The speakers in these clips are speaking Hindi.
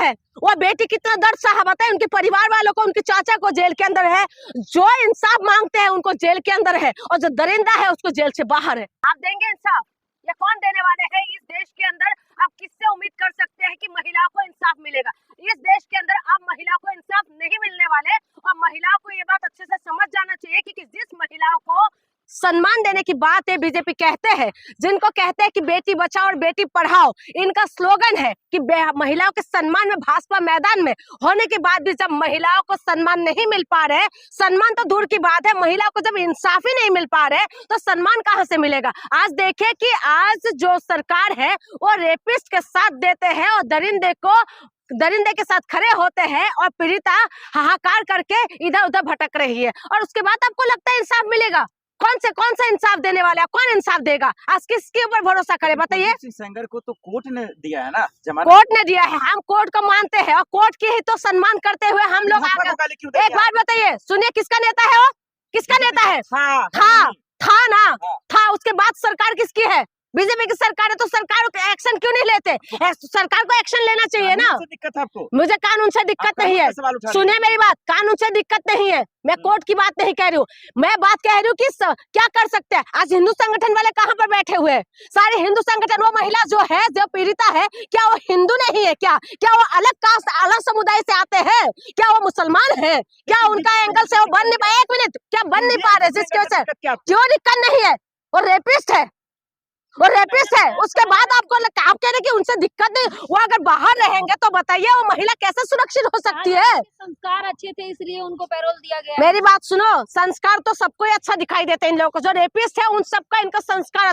है, वो बेटी कितना दर्द सहा बताए, उनके परिवार वालों को, उनके चाचा को जेल के अंदर है, जो इंसाफ मांगते हैं उनको जेल के अंदर है, और जो दरिंदा है उसको जेल से बाहर है। आप देंगे इंसाफ या कौन देने वाले हैं इस देश के अंदर? आप किससे उम्मीद कर सकते हैं कि महिलाओं को इंसाफ मिलेगा? इस देश के अंदर अब महिलाओं को इंसाफ नहीं मिलने वाले, और महिलाओं को ये बात अच्छे से समझ जाना चाहिए कि जिस महिलाओं को सम्मान देने की बात है बीजेपी कहते हैं, जिनको कहते हैं कि बेटी बचाओ और बेटी पढ़ाओ, इनका स्लोगन है कि महिलाओं के सम्मान में भाजपा मैदान में होने के बाद भी जब महिलाओं को सम्मान नहीं मिल पा रहे, सम्मान तो दूर की बात है, महिलाओं को जब इंसाफ ही नहीं मिल पा रहे तो सम्मान कहां से मिलेगा? आज देखिए कि आज जो सरकार है वो रेपिस्ट के साथ देते हैं और दरिंदे के साथ खड़े होते हैं, और पीड़िता हाहाकार करके इधर उधर भटक रही है, और उसके बाद आपको लगता है इंसाफ मिलेगा? कौन सा इंसाफ देने वाला है? कौन इंसाफ देगा? आज किसके ऊपर भरोसा करे बताइए? सेंगर को तो कोर्ट ने दिया है ना, जमानत कोर्ट ने दिया है, हम कोर्ट को मानते हैं और कोर्ट की ही तो सम्मान करते हुए हम लोग एक बात बताइए, सुनिए, किसका नेता है वो? किसका नेता है? था ना, था। उसके बाद सरकार किसकी है? बीजेपी की सरकार है, तो सरकार को एक्शन क्यों नहीं लेते? सरकार को एक्शन लेना चाहिए ना। दिक्कत है आपको? मुझे कानून से दिक्कत नहीं है, सुनिए मेरी बात, कानून से दिक्कत नहीं है, मैं कोर्ट की बात नहीं कह रही हूँ, मैं बात कह रही हूँ कि क्या कर सकते हैं। आज हिंदू संगठन वाले कहाँ पर बैठे हुए हैं? सारे हिंदू संगठन, वो महिला जो है, जो पीड़िता है, क्या वो हिंदू नहीं है? क्या वो अलग कास्ट, अलग समुदाय से आते हैं? क्या वो मुसलमान है? क्या उनका एंगल से वो बन नहीं पाए? 1 मिनट, क्या बन नहीं पा रहे? जिसकी वजह से क्यों दिक्कत नहीं है? वो रेपिस्ट है, वो रेपिस्ट है। उसके बाद आप कह रहे कि उनसे दिक्कत नहीं, वो अगर बाहर रहेंगे तो बताइए वो महिला कैसे सुरक्षित हो सकती है? संस्कार अच्छे थे इसलिए उनको पैरोल दिया गया। मेरी बात सुनो, संस्कार तो सबको ही अच्छा दिखाई देते हैं, इन लोगों को जो रेपिस्ट है उन सबका इनका संस्कार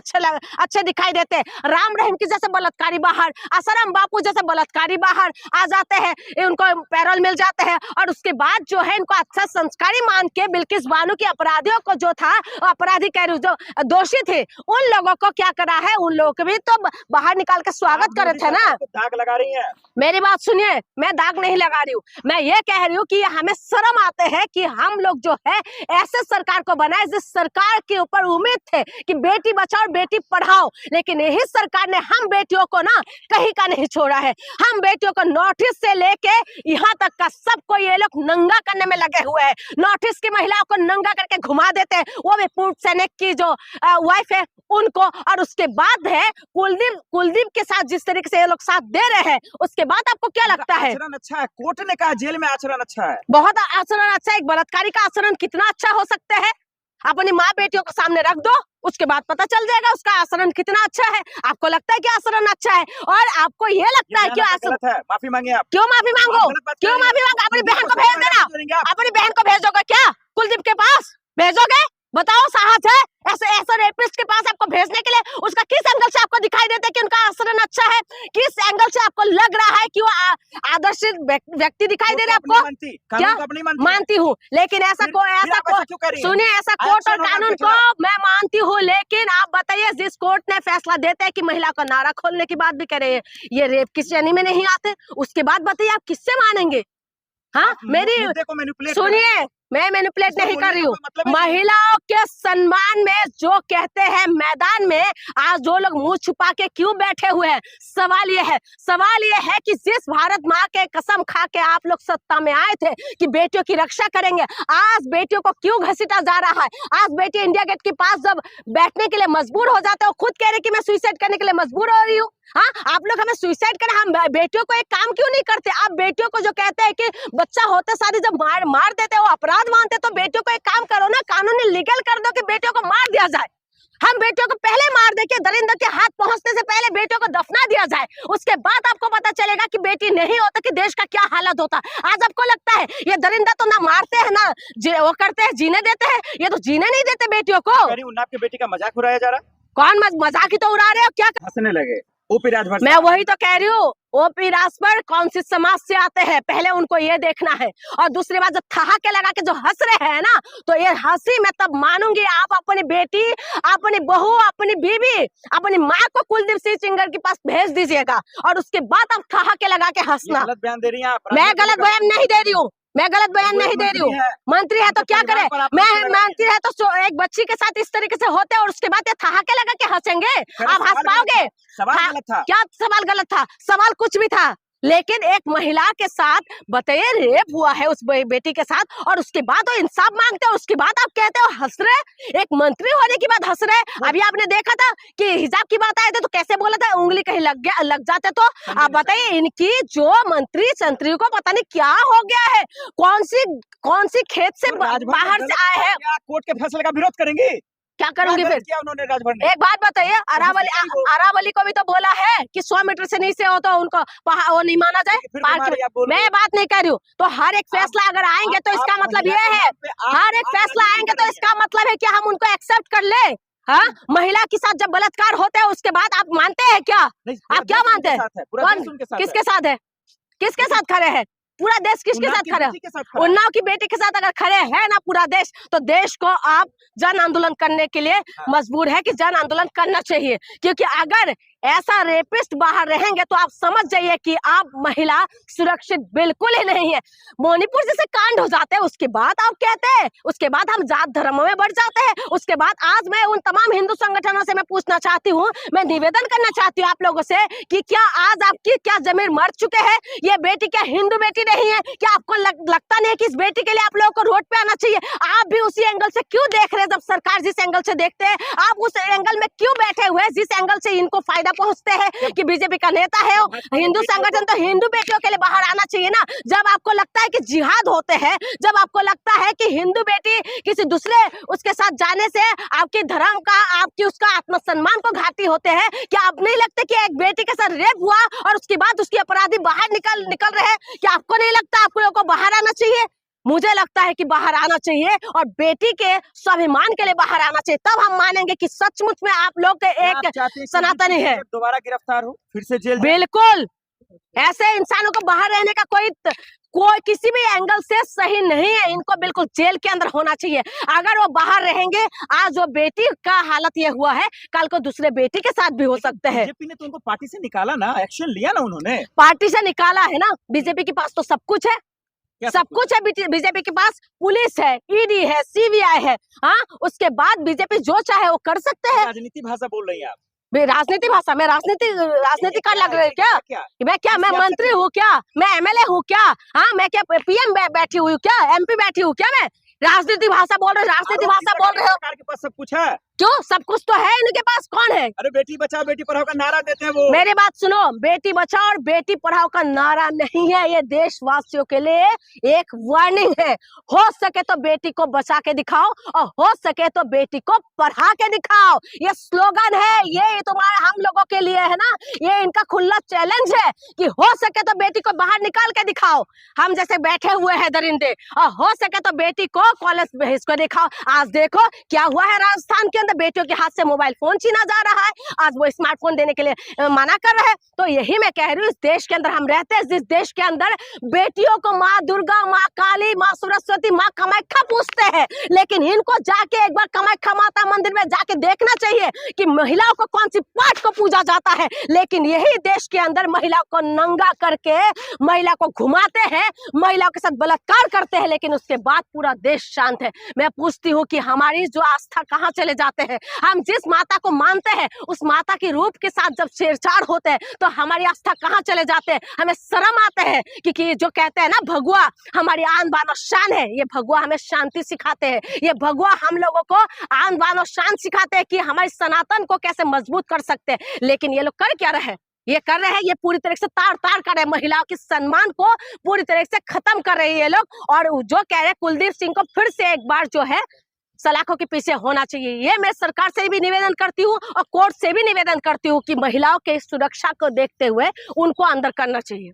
अच्छे दिखाई देते हैं। राम रहीम की जैसे बलात्कारी बाहर, आसाराम बापू जैसे बलात्कारी बाहर आ जाते हैं, उनको पैरोल मिल जाते हैं, और उसके बाद जो है इनको अच्छा संस्कारी मान के बिल्किस बानो की अपराधियों को, जो था अपराधी कह रही हूँ, जो दोषी थे, उन लोगों को क्या करा है, उन लोगों को भी तो बाहर निकाल के स्वागत करे थे ना। दाग लगा रही है। मेरी बात सुनिए, मैं दाग नहीं लगा रही हूँ, मैं ये कह रही हूँ कि हमें शर्म आते हैं कि हम लोग जो है ऐसे सरकार को बनाए जिस सरकार के ऊपर उम्मीद थे कि बेटी बचाओ बेटी पढ़ाओ, लेकिन यही सरकार ने हम बेटियों को ना कहीं का नहीं छोड़ा है। हम बेटियों को नोटिस से लेके यहाँ तक का सबको ये लोग नंगा करने में लगे हुए हैं। नोटिस की महिलाओं को नंगा करके घुमा देते हैं, वो भी पूर्व सैनिक की जो वाइफ है उनको, और उसके बाद है कुलदीप के साथ जिस तरीके से ये लोग साथ दे रहे हैं, उसके बाद आपको क्या लगता है? आचरण अच्छा है, कोर्ट ने कहा जेल में आचरण अच्छा है, बहुत आचरण अच्छा है। एक बलात्कारी का आचरण कितना अच्छा हो सकता है? अपनी माँ बेटियों को सामने रख दो, उसके बाद पता चल जाएगा उसका आचरण कितना अच्छा है। आपको लगता है कि आचरण अच्छा है, और आपको ये लगता है कि आचरण है? माफी मांगे आप? क्यों माफी मांगो? क्यों माफी मांगो? अपनी बहन को भेज देना, अपनी बहन को भेजोगे क्या कुलदीप के पास? भेजोगे? बताओ, साहस है ऐसे रेपिस्ट के पास आपको भेजने के लिए? उसका किस एंगल से आपको दिखाई देता है कि उनका आचरण अच्छा है? किस एंगल से आपको लग रहा है कि वो आदर्श व्यक्ति दिखाई दे रहे आपको? क्या मानती हूँ, लेकिन ऐसा सुनिए, ऐसा कोर्ट और कानून को मैं मानती हूँ, लेकिन आप बताइए, जिस कोर्ट ने फैसला देता है कि महिला का नारा खोलने की बात भी करे, ये रेप की श्रेणी में नहीं आते, उसके बाद बताइए आप किससे मानेंगे? हाँ, मेरी सुनिए, मैं मैनिपुलेट नहीं कर रही हूँ। महिलाओं के सम्मान में जो कहते हैं मैदान में, आज जो लोग मुंह छुपा के क्यों बैठे हुए हैं? सवाल ये है कि जिस भारत माँ के कसम खा के आप लोग सत्ता में आए थे कि बेटियों की रक्षा करेंगे, आज बेटियों को क्यों घसीटा जा रहा है? आज बेटी इंडिया गेट के पास जब बैठने के लिए मजबूर हो जाते हो, खुद कह रहे कि मैं सुसाइड करने के लिए मजबूर हो रही हूँ। हाँ, आप लोग हमें सुसाइड करें, हम बेटियों को एक काम क्यों नहीं करते? आप बेटियों को जो कहते हैं कि बच्चा होते साथ जब मार देते हो, अपराध मानते, तो बेटियों को एक काम करो ना, कानूनी लीगल कर दो कि बेटियों को मार दिया जाए। हम बेटियों को पहले मार दे के दरिंदों के हाथ पहुंचने से पहले बेटियों को दफना दिया जाए, उसके बाद आपको पता चलेगा कि बेटी नहीं होता कि देश का क्या हालत होता। आज आपको लगता है ये दरिंदा तो ना मारते हैं ना वो करते हैं, जीने देते हैं, ये तो जीने नहीं देते बेटियों को। आपकी बेटी का मजाक उड़ाया जा रहा है? कौन मजाक ही तो उड़ा रहे हो? क्या हंसने लगे? ओपी राजभर, मैं वही तो कह रही हूँ, ओपी राजभर कौन सी समाज से आते हैं, पहले उनको ये देखना है। और दूसरी बात, जो ठहाके लगा के जो हंस रहे हैं ना, तो ये हंसी मैं तब मानूंगी आप अपनी बेटी, अपनी बहू, अपनी बीवी, अपनी माँ को कुलदीप सिंह सेंगर के पास भेज दीजिएगा, और उसके बाद आप ठहाके लगा के हंसना। गलत बयान दे रही हैं आप। मैं गलत बयान नहीं दे रही हूँ, मैं गलत बयान नहीं दे रही हूँ। मंत्री है तो क्या करे? मैं मंत्री है तो एक बच्ची के साथ इस तरीके से होते और उसके बाद ये ठहाके लगा के हंसेंगे? आप हंस पाओगे? सवाल गलत था। क्या सवाल गलत था? सवाल कुछ भी था, लेकिन एक महिला के साथ बताइए रेप हुआ है उस बेटी के साथ, और उसके बाद वो इंसाफ मांगते हैं, उसके बाद आप कहते हो हंस रहे, एक मंत्री होने के बाद हंस रहे। अभी आपने देखा था कि हिजाब की बात आए थे तो कैसे बोला था, उंगली कहीं लग जाते। तो आप बताइए इनकी जो मंत्री संतरी को पता नहीं क्या हो गया है, कौन सी खेत से बाहर से आए हैं। कोर्ट के फैसले का विरोध करेंगे, क्या करूंगी फिर? क्या उन्होंने राजभर ने? एक बात बताइए, अरावली को भी तो बोला है कि 100 मीटर से नीचे हो तो उनको वो नहीं माना जाए। मैं बात नहीं कर रही हूँ। तो हर एक फैसला अगर आएंगे तो इसका मतलब ये है, हर एक फैसला आएंगे तो इसका मतलब है कि हम उनको एक्सेप्ट कर ले। हाँ, महिला के साथ जब बलात्कार होता है उसके बाद आप मानते हैं क्या? आप क्या मानते हैं? किसके साथ है? किसके साथ खड़े हैं? पूरा देश किसके साथ खड़े है? उन्नाव की बेटी के साथ अगर खड़े है ना पूरा देश, तो देश को आप जन आंदोलन करने के लिए मजबूर है कि जन आंदोलन करना चाहिए। क्योंकि अगर ऐसा रेपिस्ट बाहर रहेंगे तो आप समझ जाइए कि आप महिला सुरक्षित बिल्कुल ही नहीं है। मणिपुर जैसे कांड हो जाते हैं उसके बाद आप कहते हैं, उसके बाद हम जात धर्म में बढ़ जाते हैं। उसके बाद आज मैं उन तमाम हिंदू संगठनों से मैं पूछना चाहती हूँ, मैं निवेदन करना चाहती हूँ आप लोगों से कि क्या आज आपकी क्या जमीर मर चुके हैं? ये बेटी क्या हिंदू बेटी नहीं है? क्या आपको लगता नहीं है कि इस बेटी के लिए आप लोगों को रोड पे आना चाहिए? आप भी उसी एंगल से क्यों देख रहे हैं? जब सरकार जिस एंगल से देखते हैं आप उस एंगल में क्यों बैठे हुए हैं जिस एंगल से इनको फायदा पहुंचते हैं कि बीजेपी का नेता है हिंदू संगठन, तो हिंदू बेटियों के लिए बाहर आना चाहिए ना। जब आपको लगता है कि जिहाद होते हैं, जब आपको लगता है कि हिंदू बेटी किसी दूसरे उसके साथ जाने से आपके धर्म का, आपकी उसका आत्मसम्मान को घाटी होते हैं, क्या आप नहीं लगते कि एक बेटी के साथ रेप हुआ और उसके बाद उसके अपराधी बाहर निकल रहे हैं? क्या आपको नहीं लगता आप लोगों को बाहर आना चाहिए? मुझे लगता है कि बाहर आना चाहिए और बेटी के स्वाभिमान के लिए बाहर आना चाहिए। तब हम मानेंगे कि सचमुच में आप लोग एक सनातनी है। दोबारा गिरफ्तार हो, फिर से जेल? बिल्कुल, ऐसे इंसानों को बाहर रहने का कोई किसी भी एंगल से सही नहीं है। इनको बिल्कुल जेल के अंदर होना चाहिए। अगर वो बाहर रहेंगे, आज जो बेटी का हालत ये हुआ है, कल को दूसरे बेटी के साथ भी हो सकते हैं। बीजेपी ने तो उनको पार्टी से निकाला ना, एक्शन लिया ना उन्होंने। पार्टी से निकाला है ना, बीजेपी के पास तो सब कुछ है, सब कुछ है। बीजेपी के पास पुलिस है, ईडी है, सीबीआई है। हाँ, उसके बाद बीजेपी जो चाहे वो कर सकते हैं। राजनीति भाषा बोल रही है आप? राजनीति भाषा में राजनीति का लग रहा है क्या? मैं मंत्री हूँ क्या? मैं एमएलए हूँ क्या? हाँ, मैं क्या पीएम बैठी हुई हूँ क्या? एमपी बैठी हूँ क्या? मैं राजनीति भाषा बोल रहे हो, राजनीति भाषा बोल रहे हो। सरकार के पास सब कुछ है। क्यों? सब कुछ तो है इनके पास। कौन है? अरे बेटी बचाओ बेटी पढ़ाओ का नारा देते हैं वो। मेरी बात सुनो, बेटी बचाओ और बेटी पढ़ाओ का नारा नहीं है, ये देशवासियों के लिए एक वार्निंग है। हो सके तो बेटी को बचा के दिखाओ और हो सके तो बेटी को पढ़ा के दिखाओ। ये स्लोगन है, ये तुम्हारे हम लोगों के लिए है ना, ये इनका खुला चैलेंज है कि हो सके तो बेटी को बाहर निकाल के दिखाओ। हम जैसे बैठे हुए हैं दरिंदे, और हो सके तो बेटी को कॉलेज भेज कर दिखाओ। आज देखो क्या हुआ है राजस्थान के अंदर, बेटियों के हाथ से मोबाइल फोन छीना जा रहा है। आज वो स्मार्टफोन देने के लिए मना कर रहे हैं। तो यही मैं कह रही हूँ, इस देश के अंदर हम रहते हैं, जिस देश के अंदर बेटियों को माँ दुर्गा, माँ काली, माँ सरस्वती, माँ कामाख्या पूछते हैं, लेकिन इनको जाके एक बार कामाख्या माता मंदिर में जाके देखना चाहिए कि महिलाओं को कौन सी पाठ को पूजा जाता है। लेकिन यही देश के अंदर महिलाओं को नंगा करके महिला को घुमाते हैं, महिलाओं के साथ बलात्कार करते हैं, लेकिन उसके बाद पूरा देश शांत है। मैं पूछती हूँ कि हमारी जो आस्था कहाँ चले जाते हैं? हम जिस माता को मानते हैं उस माता के रूप के साथ जब छेड़छाड़ होते हैं तो हमारी आस्था कहाँ चले जाते हैं? हमें शर्म आते हैं कि जो कहते हैं ना भगवा हमारी आन बान और शान है, ये भगवा हमें शांति सिखाते हैं, ये भगवा हम लोगों को आन बान और शान सिखाते हैं कि हमारे सनातन को कैसे मजबूत कर सकते हैं। लेकिन ये लोग कर क्या रहे हैं? ये कर रहे हैं, ये पूरी तरह से तार कर रहे हैं, महिलाओं के सम्मान को पूरी तरह से खत्म कर रहे हैं ये लोग। और जो कह रहे हैं कुलदीप सिंह को फिर से एक बार जो है सलाखों के पीछे होना चाहिए। ये मैं सरकार से भी निवेदन करती हूँ और कोर्ट से भी निवेदन करती हूँ कि महिलाओं के सुरक्षा को देखते हुए उनको अंदर करना चाहिए।